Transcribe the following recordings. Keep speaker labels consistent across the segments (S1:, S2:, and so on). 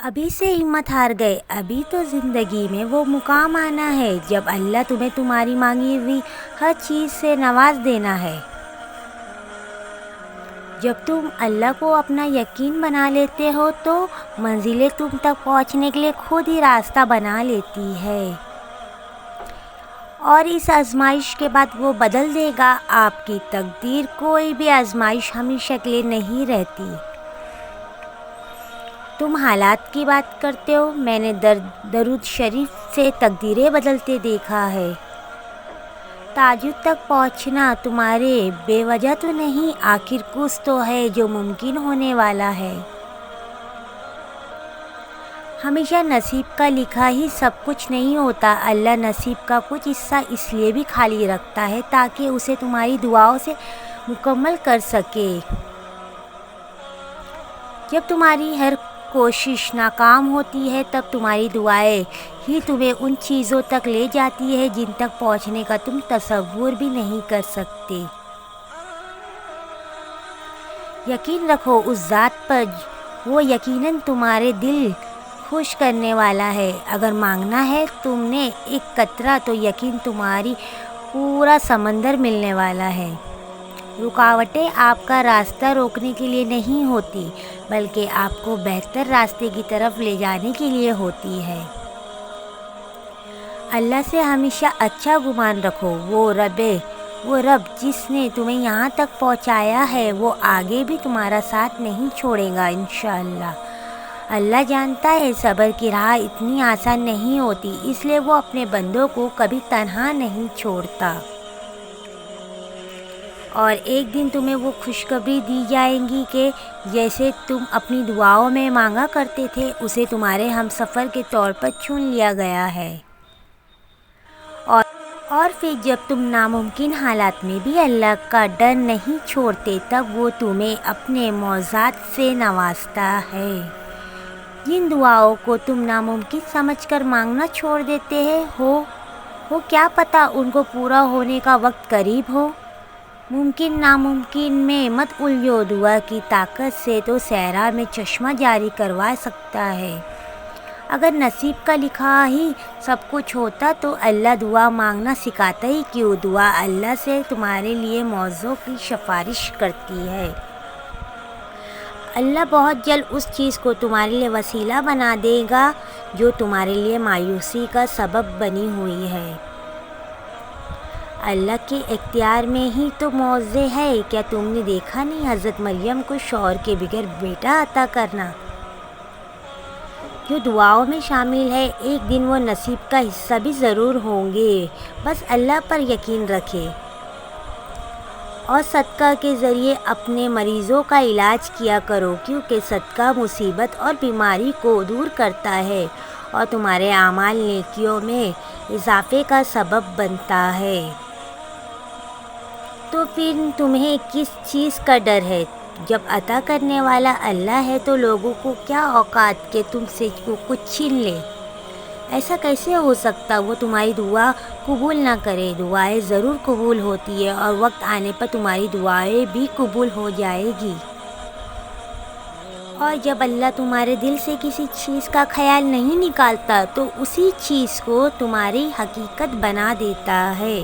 S1: ابھی سے ہمت ہار گئے؟ ابھی تو زندگی میں وہ مقام آنا ہے جب اللہ تمہیں تمہاری مانگی ہوئی ہر چیز سے نواز دینا ہے۔ جب تم اللہ کو اپنا یقین بنا لیتے ہو تو منزلیں تم تک پہنچنے کے لیے خود ہی راستہ بنا لیتی ہے، اور اس آزمائش کے بعد وہ بدل دے گا آپ کی تقدیر۔ کوئی بھی آزمائش ہمیشہ کے لیے نہیں رہتی۔ تم حالات کی بات کرتے ہو، میں نے درود شریف سے تقدیریں بدلتے دیکھا ہے۔ تہجد تک پہنچنا تمہارے بے وجہ تو نہیں، آخر کچھ تو ہے جو ممکن ہونے والا ہے۔ ہمیشہ نصیب کا لکھا ہی سب کچھ نہیں ہوتا۔ اللہ نصیب کا کچھ حصہ اس لیے بھی خالی رکھتا ہے تاکہ اسے تمہاری دعاؤں سے مکمل کر سکے۔ جب تمہاری ہر کوشش ناکام ہوتی ہے تب تمہاری دعائیں ہی تمہیں ان چیزوں تک لے جاتی ہے جن تک پہنچنے کا تم تصور بھی نہیں کر سکتے۔ یقین رکھو اس ذات پر، وہ یقیناً تمہارے دل خوش کرنے والا ہے۔ اگر مانگنا ہے تم نے ایک قطرہ تو یقین تمہاری پورا سمندر ملنے والا ہے۔ رکاوٹیں آپ کا راستہ روکنے کے لیے نہیں ہوتی بلکہ آپ کو بہتر راستے کی طرف لے جانے کے لیے ہوتی ہے۔ اللہ سے ہمیشہ اچھا گمان رکھو۔ وہ رب جس نے تمہیں یہاں تک پہنچایا ہے وہ آگے بھی تمہارا ساتھ نہیں چھوڑے گا انشاءاللہ۔ اللہ جانتا ہے صبر کی راہ اتنی آسان نہیں ہوتی، اس لیے وہ اپنے بندوں کو کبھی تنہا نہیں چھوڑتا، اور ایک دن تمہیں وہ خوشخبری دی جائے گی کہ جیسے تم اپنی دعاؤں میں مانگا کرتے تھے اسے تمہارے ہم سفر کے طور پر چن لیا گیا ہے۔ اور پھر جب تم ناممکن حالات میں بھی اللہ کا ڈر نہیں چھوڑتے تب وہ تمہیں اپنے معجزات سے نوازتا ہے۔ جن دعاؤں کو تم ناممکن سمجھ کر مانگنا چھوڑ دیتے ہو کیا پتہ ان کو پورا ہونے کا وقت قریب ہو۔ ممکن ناممکن میں مت الجھو، دعا کی طاقت سے تو صحرا میں چشمہ جاری کروا سکتا ہے۔ اگر نصیب کا لکھا ہی سب کچھ ہوتا تو اللہ دعا مانگنا سکھاتا ہی کیوں؟ دعا اللہ سے تمہارے لیے معجزوں کی سفارش کرتی ہے۔ اللہ بہت جلد اس چیز کو تمہارے لیے وسیلہ بنا دے گا جو تمہارے لیے مایوسی کا سبب بنی ہوئی ہے۔ اللہ کے اختیار میں ہی تو معجزے ہے۔ کیا تم نے دیکھا نہیں حضرت مریم کو شوہر کے بغیر بیٹا عطا کرنا؟ جو دعاؤں میں شامل ہے ایک دن وہ نصیب کا حصہ بھی ضرور ہوں گے، بس اللہ پر یقین رکھے اور صدقہ کے ذریعے اپنے مریضوں کا علاج کیا کرو، کیونکہ صدقہ مصیبت اور بیماری کو دور کرتا ہے اور تمہارے اعمال نیکیوں میں اضافے کا سبب بنتا ہے۔ تو پھر تمہیں کس چیز کا ڈر ہے؟ جب عطا کرنے والا اللہ ہے تو لوگوں کو کیا اوقات کہ تم سے کچھ چھین لے؟ ایسا کیسے ہو سکتا؟ وہ تمہاری دعا قبول نہ کرے؟ دعائیں ضرور قبول ہوتی ہے اور وقت آنے پر تمہاری دعائیں بھی قبول ہو جائے گی۔ اور جب اللہ تمہارے دل سے کسی چیز کا خیال نہیں نکالتا تو اسی چیز کو تمہاری حقیقت بنا دیتا ہے۔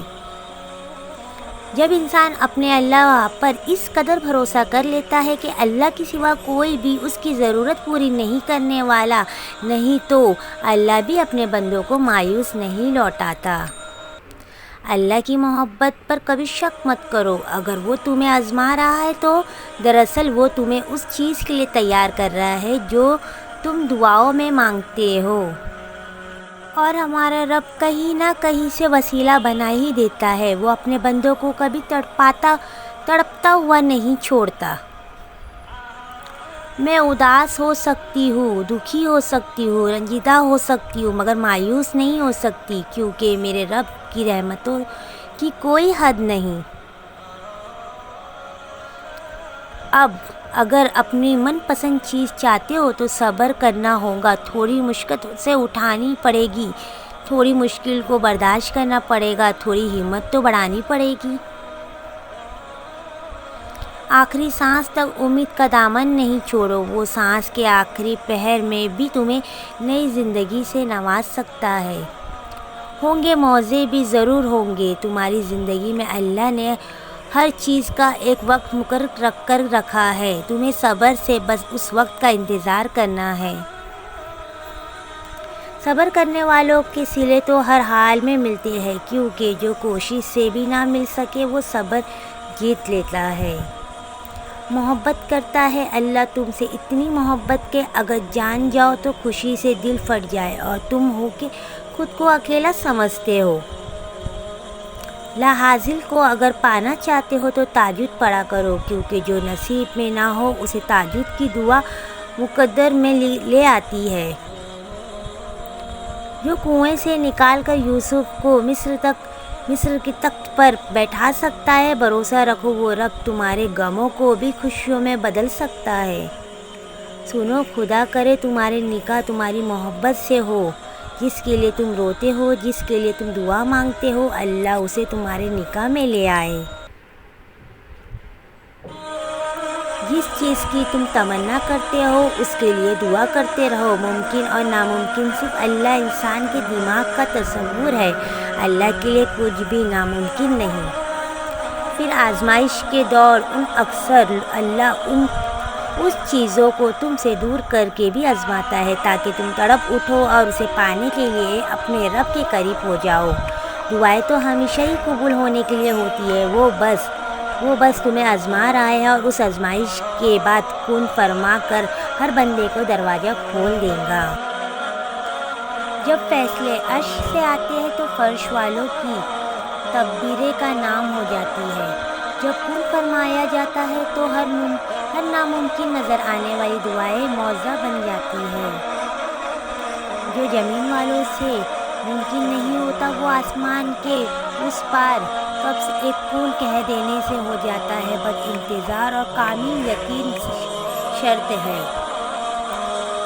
S1: جب انسان اپنے اللہ پر اس قدر بھروسہ کر لیتا ہے کہ اللہ کے سوا کوئی بھی اس کی ضرورت پوری نہیں کرنے والا نہیں تو اللہ بھی اپنے بندوں کو مایوس نہیں لوٹاتا۔ اللہ کی محبت پر کبھی شک مت کرو۔ اگر وہ تمہیں آزما رہا ہے تو دراصل وہ تمہیں اس چیز کے لیے تیار کر رہا ہے جو تم دعاؤں میں مانگتے ہو، اور ہمارا رب کہیں نہ کہیں سے وسیلہ بنا ہی دیتا ہے۔ وہ اپنے بندوں کو کبھی تڑپتا ہوا نہیں چھوڑتا۔ میں اداس ہو سکتی ہوں، دکھی ہو سکتی ہوں، رنجیدہ ہو سکتی ہوں، مگر مایوس نہیں ہو سکتی، کیونکہ میرے رب کی رحمتوں کی کوئی حد نہیں۔ اب اگر اپنی من پسند چیز چاہتے ہو تو صبر کرنا ہوگا، تھوڑی مشقت سے اٹھانی پڑے گی، تھوڑی مشکل کو برداشت کرنا پڑے گا، تھوڑی ہمت تو بڑھانی پڑے گی۔ آخری سانس تک امید کا دامن نہیں چھوڑو، وہ سانس کے آخری پہر میں بھی تمہیں نئی زندگی سے نواز سکتا ہے۔ ہوں گے موضوع بھی ضرور ہوں گے تمہاری زندگی میں، اللہ نے ہر چیز کا ایک وقت مقرر رکھ کر رکھا ہے، تمہیں صبر سے بس اس وقت کا انتظار کرنا ہے۔ صبر کرنے والوں کے صلے تو ہر حال میں ملتے ہیں، کیونکہ جو کوشش سے بھی نہ مل سکے وہ صبر جیت لیتا ہے۔ محبت کرتا ہے اللہ تم سے اتنی محبت کہ اگر جان جاؤ تو خوشی سے دل پھٹ جائے، اور تم ہو کہ خود کو اکیلا سمجھتے ہو۔ لا حاصل کو اگر پانا چاہتے ہو تو تہجد پڑھا کرو، کیونکہ جو نصیب میں نہ ہو اسے تہجد کی دعا مقدر میں لے آتی ہے۔ جو کنویں سے نکال کر یوسف کو مصر کے تخت پر بیٹھا سکتا ہے، بھروسہ رکھو وہ رب تمہارے غموں کو بھی خوشیوں میں بدل سکتا ہے۔ سنو، خدا کرے تمہارے نکاح تمہاری محبت سے ہو، جس کے لیے تم روتے ہو، جس کے لیے تم دعا مانگتے ہو، اللہ اسے تمہارے نکاح میں لے آئے۔ جس چیز کی تم تمنا کرتے ہو اس کے لیے دعا کرتے رہو۔ ممکن اور ناممکن صرف اللہ انسان کے دماغ کا تصور ہے، اللہ کے لیے کچھ بھی ناممکن نہیں۔ پھر آزمائش کے دور اکثر اللہ اس چیزوں کو تم سے دور کر کے بھی آزماتا ہے، تاکہ تم تڑپ اٹھو اور اسے پانے کے لیے اپنے رب کے قریب ہو جاؤ۔ دعائیں تو ہمیشہ ہی قبول ہونے کے لیے ہوتی ہے، وہ بس تمہیں آزما رہا ہے، اور اس آزمائش کے بعد کن فرما کر ہر بندے کو دروازہ کھول دے گا۔ جب فیصلے عرش سے آتے ہیں تو فرش والوں کی تکبیریں کا نام ہو جاتی ہے۔ جب کن فرمایا جاتا ہے تو ہر ناممکن نظر آنے والی دعائیں معجزہ بن جاتی ہیں۔ جو زمین والوں سے ممکن نہیں ہوتا وہ آسمان کے اس پار قبض ایک کن کہہ دینے سے ہو جاتا ہے۔ بس انتظار اور کامل یقین شرط ہے۔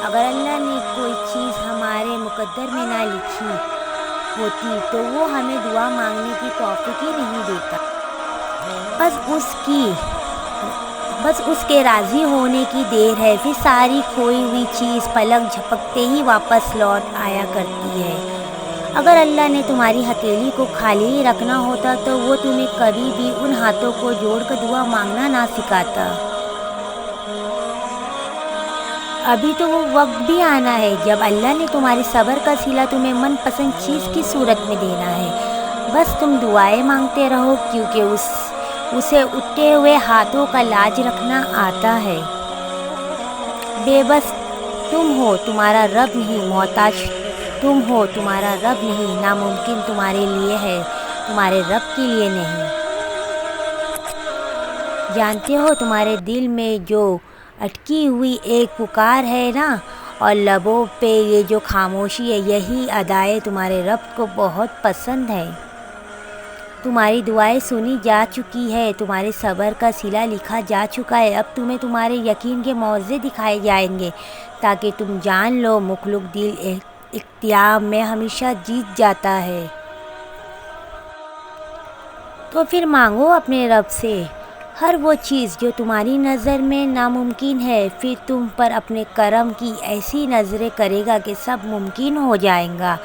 S1: اگر اللہ نے کوئی چیز ہمارے مقدر میں نہ لکھی ہوتی تو وہ ہمیں دعا مانگنے کی توفیق ہی نہیں دیتا۔ بس اس کے راضی ہونے کی دیر ہے، پھر ساری کھوئی ہوئی چیز پلک جھپکتے ہی واپس لوٹ آیا کرتی ہے۔ اگر اللہ نے تمہاری ہتھیلی کو خالی رکھنا ہوتا تو وہ تمہیں کبھی بھی ان ہاتھوں کو جوڑ کر دعا مانگنا نہ سکھاتا۔ ابھی تو وہ وقت بھی آنا ہے جب اللہ نے تمہارے صبر کا صلہ تمہیں من پسند چیز کی صورت میں دینا ہے۔ بس تم دعائیں مانگتے رہو، کیونکہ اسے اٹھے ہوئے ہاتھوں کا لاج رکھنا آتا ہے۔ بے بس تم ہو، تمہارا رب نہیں، محتاج تم ہو، تمہارا رب نہیں، ناممکن تمہارے لیے ہے، تمہارے رب کے لیے نہیں۔ جانتے ہو تمہارے دل میں جو اٹکی ہوئی ایک پکار ہے نا، اور لبوں پہ یہ جو خاموشی ہے، یہی ادائیں تمہارے رب کو بہت پسند ہے۔ تمہاری دعائیں سنی جا چکی ہے، تمہارے صبر کا صلہ لکھا جا چکا ہے۔ اب تمہیں تمہارے یقین کے معجزے دکھائے جائیں گے، تاکہ تم جان لو مخلوق دل اختیار میں ہمیشہ جیت جاتا ہے۔ تو پھر مانگو اپنے رب سے ہر وہ چیز جو تمہاری نظر میں ناممکن ہے، پھر تم پر اپنے کرم کی ایسی نظریں کرے گا کہ سب ممکن ہو جائے گا۔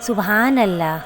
S1: سبحان اللہ۔